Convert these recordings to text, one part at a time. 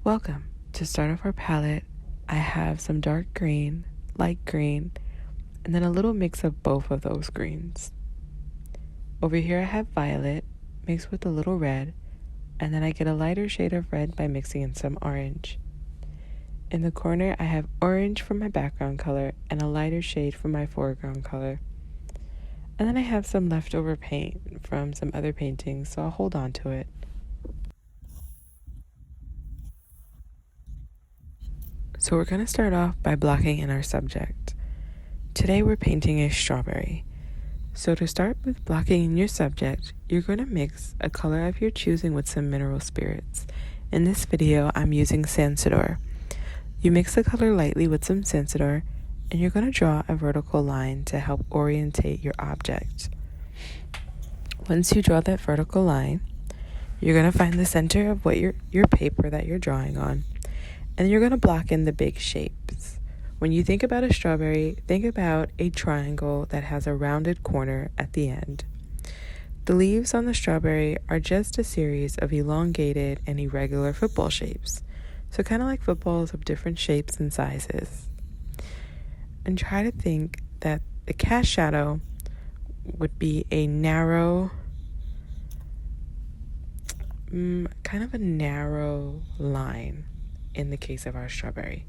Welcome. To start off our palette, I have some dark green, light green, and then a little mix of both of those greens. Over here I have violet mixed with a little red, and then I get a lighter shade of red by mixing in some orange. In the corner I have orange for my background color and a lighter shade for my foreground color. And then I have some leftover paint from some other paintings, so I'll hold on to it. So we're going to start off by blocking in our subject. Today we're painting a strawberry. So to start with blocking in your subject, you're going to mix a color of your choosing with some mineral spirits. In this video, I'm using Sansador. You mix the color lightly with some Sansador, and you're going to draw a vertical line to help orientate your object. Once you draw that vertical line, you're going to find the center of what your paper that you're drawing on, and you're going to block in the big shapes. When you think about a strawberry, think about a triangle that has a rounded corner at the end. The leaves on the strawberry are just a series of elongated and irregular football shapes. So kind of like footballs of different shapes and sizes. And try to think that the cast shadow would be a narrow, kind of a narrow line in the case of our strawberry.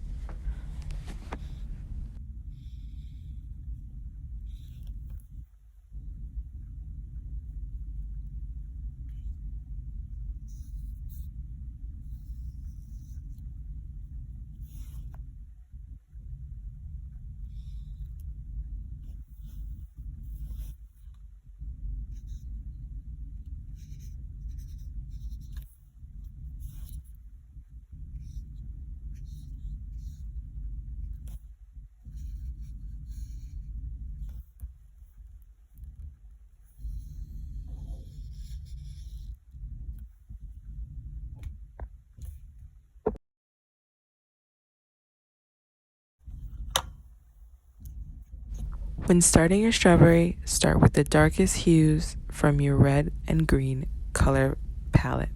When starting your strawberry, start with the darkest hues from your red and green color palette.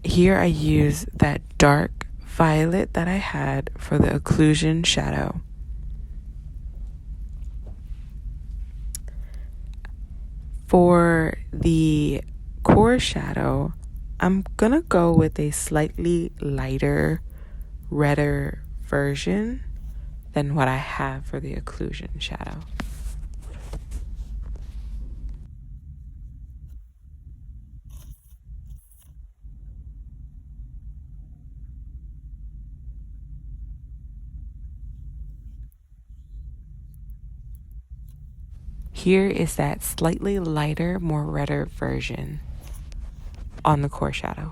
Here I use that dark violet that I had for the occlusion shadow. For the core shadow, I'm gonna go with a slightly lighter, redder version than what I have for the occlusion shadow. Here is that slightly lighter, more redder version on the core shadow.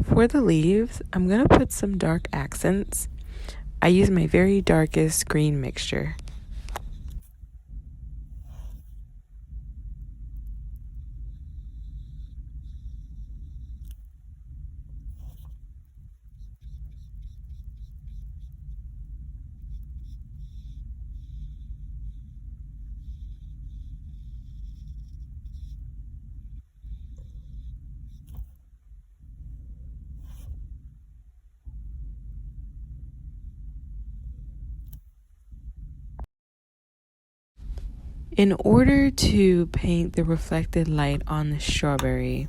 For the leaves, I'm going to put some dark accents. I use my very darkest green mixture. In order to paint the reflected light on the strawberry,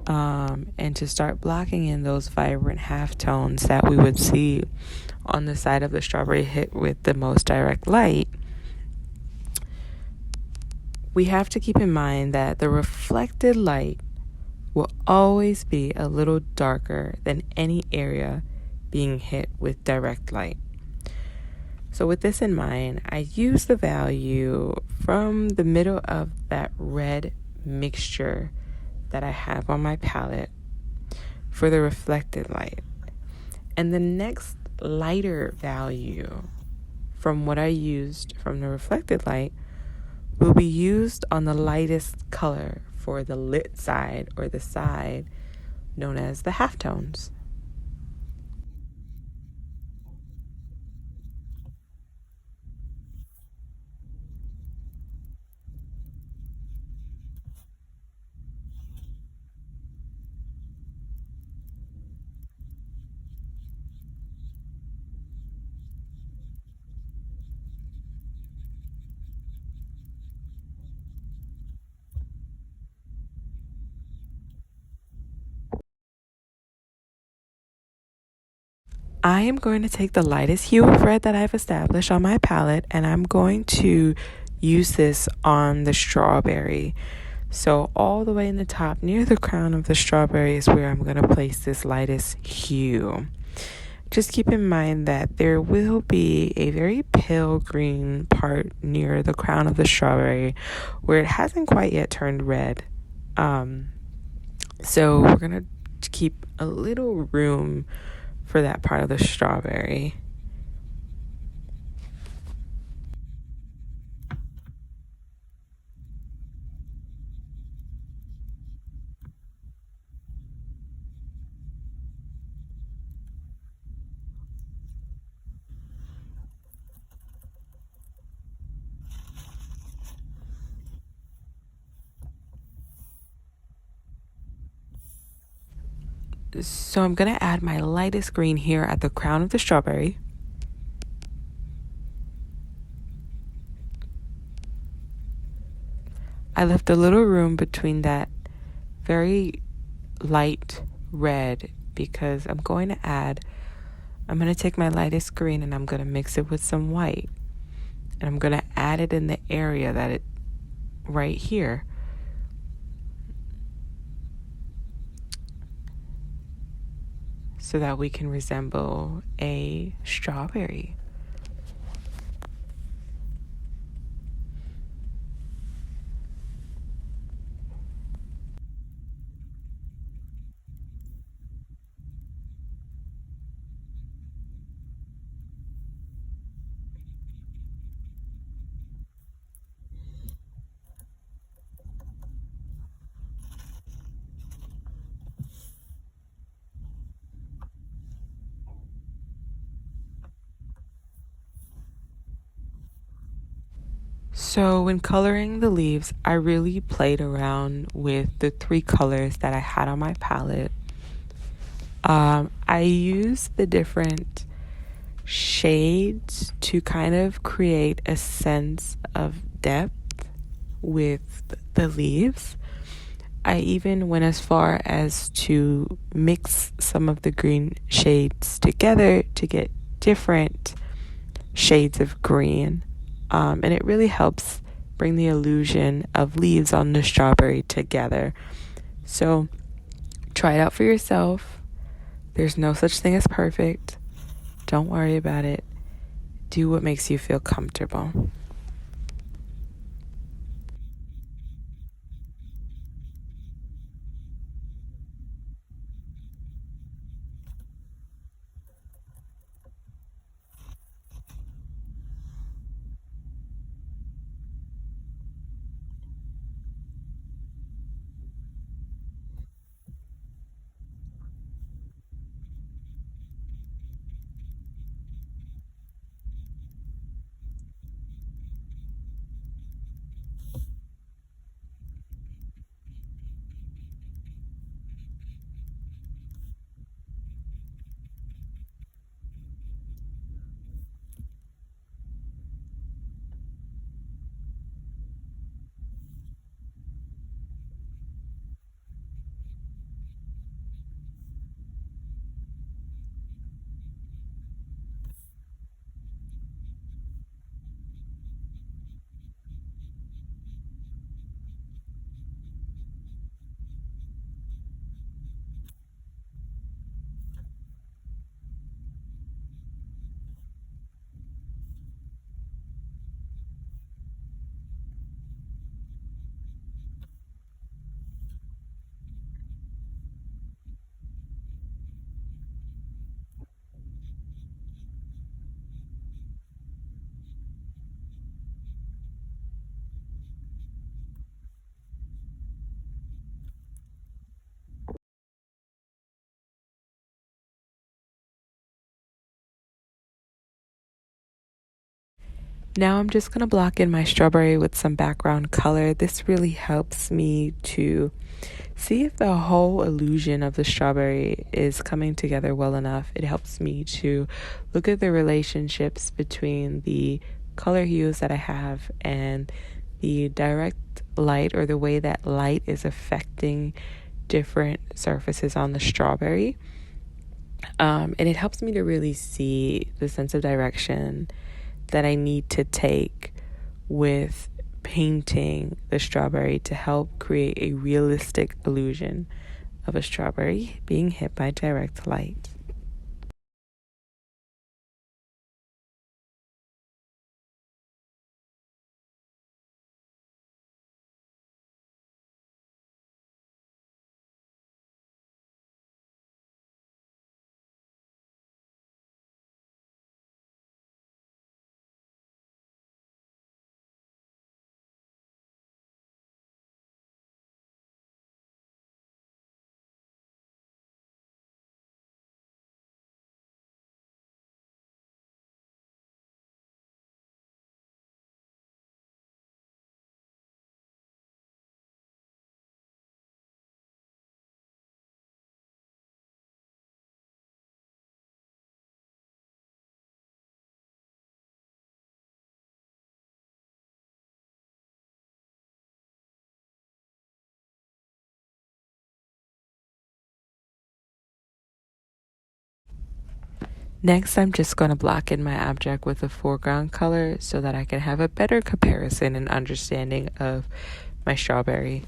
and to start blocking in those vibrant halftones that we would see on the side of the strawberry hit with the most direct light, we have to keep in mind that the reflected light will always be a little darker than any area being hit with direct light. So with this in mind, I use the value from the middle of that red mixture that I have on my palette for the reflected light. And the next lighter value from what I used from the reflected light will be used on the lightest color for the lit side, or the side known as the halftones. I am going to take the lightest hue of red that I've established on my palette, and I'm going to use this on the strawberry. So all the way in the top near the crown of the strawberry is where I'm going to place this lightest hue. Just keep in mind that there will be a very pale green part near the crown of the strawberry where it hasn't quite yet turned red. So we're going to keep a little room for that part of the strawberry. So I'm going to add my lightest green here at the crown of the strawberry. I left a little room between that very light red because I'm going to take my lightest green and I'm going to mix it with some white. And I'm going to add it in the area right here. So that we can resemble a strawberry. So when coloring the leaves, I really played around with the 3 colors that I had on my palette. I used the different shades to kind of create a sense of depth with the leaves. I even went as far as to mix some of the green shades together to get different shades of green. And it really helps bring the illusion of leaves on the strawberry together. So try it out for yourself. There's no such thing as perfect. Don't worry about it. Do what makes you feel comfortable. Now I'm just going to block in my strawberry with some background color. This really helps me to see if the whole illusion of the strawberry is coming together well enough. It helps me to look at the relationships between the color hues that I have and the direct light, or the way that light is affecting different surfaces on the strawberry. And it helps me to really see the sense of direction that I need to take with painting the strawberry to help create a realistic illusion of a strawberry being hit by direct light. Next, I'm just going to block in my object with a foreground color so that I can have a better comparison and understanding of my strawberry.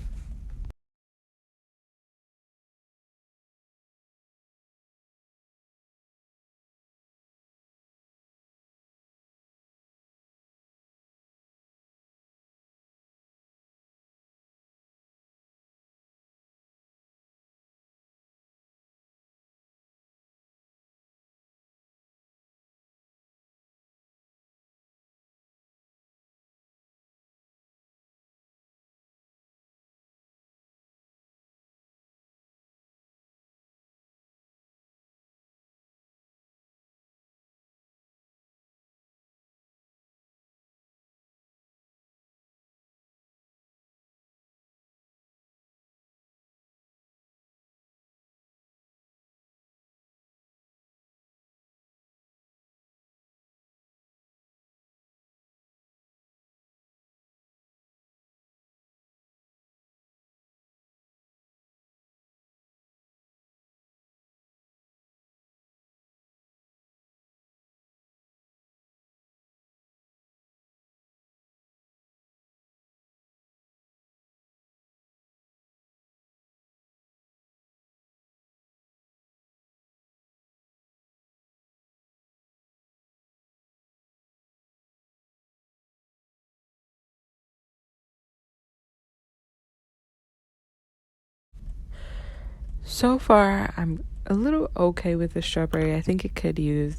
So far, I'm a little okay with the strawberry. I think it could use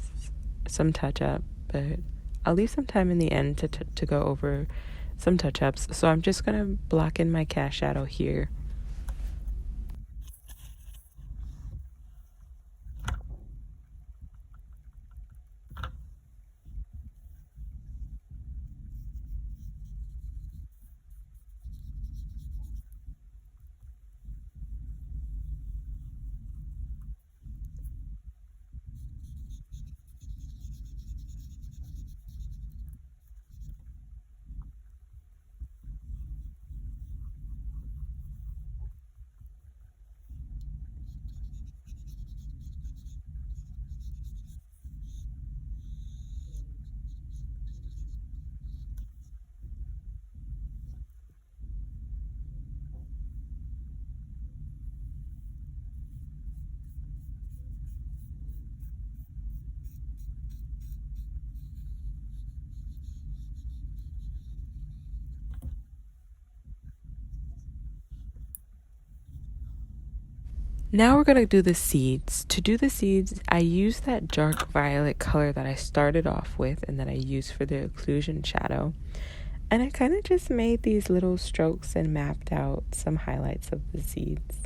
some touch-up, but I'll leave some time in the end to go over some touch-ups. So I'm just going to block in my cast shadow here. Now we're going to do the seeds. To do the seeds, I use that dark violet color that I started off with and that I used for the occlusion shadow. And I kind of just made these little strokes and mapped out some highlights of the seeds.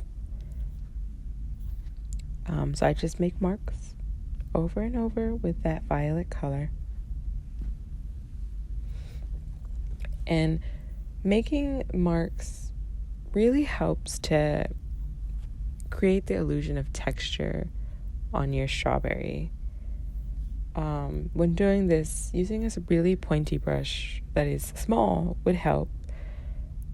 So I just make marks over and over with that violet color. And making marks really helps to create the illusion of texture on your strawberry. When doing this, using a really pointy brush that is small would help.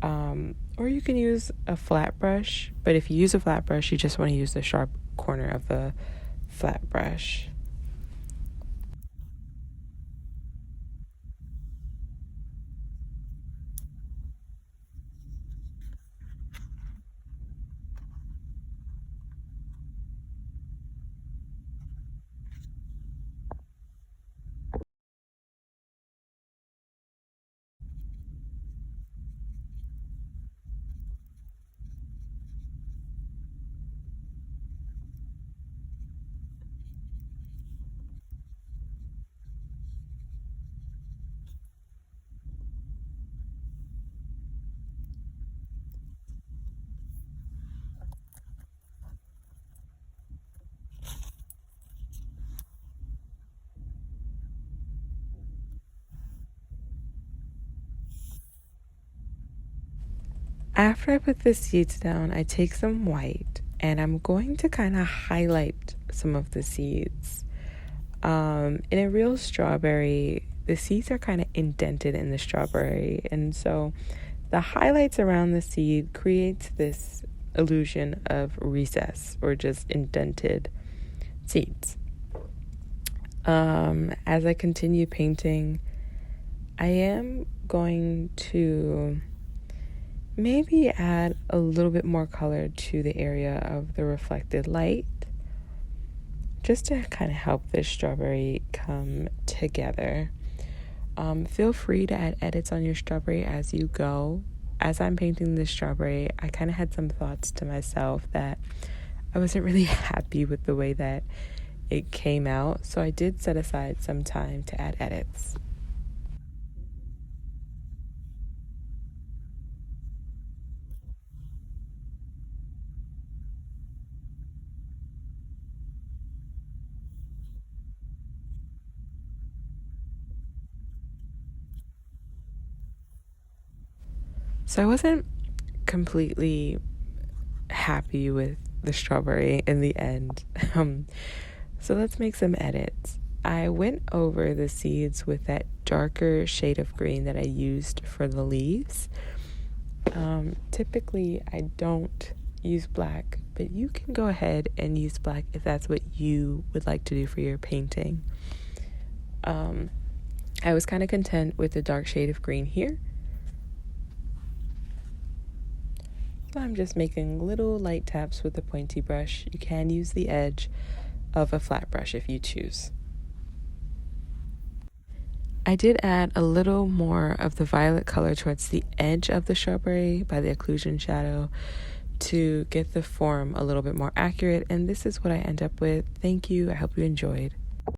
Or you can use a flat brush, but if you use a flat brush, you just want to use the sharp corner of the flat brush. After I put the seeds down, I take some white and I'm going to kind of highlight some of the seeds. In a real strawberry, the seeds are kind of indented in the strawberry, and so the highlights around the seed creates this illusion of recess or just indented seeds. As I continue painting, I am going to maybe add a little bit more color to the area of the reflected light, just to kind of help this strawberry come together. Feel free to add edits on your strawberry as you go. As I'm painting this strawberry, I kind of had some thoughts to myself that I wasn't really happy with the way that it came out, so I did set aside some time to add edits. So I wasn't completely happy with the strawberry in the end. So let's make some edits. I went over the seeds with that darker shade of green that I used for the leaves. Typically, I don't use black, but you can go ahead and use black if that's what you would like to do for your painting. I was kind of content with the dark shade of green here. So I'm just making little light taps with a pointy brush. You can use the edge of a flat brush if you choose. I did add a little more of the violet color towards the edge of the strawberry by the Occlusion shadow to get the form a little bit more accurate, and this is what I end up with. Thank you. I hope you enjoyed.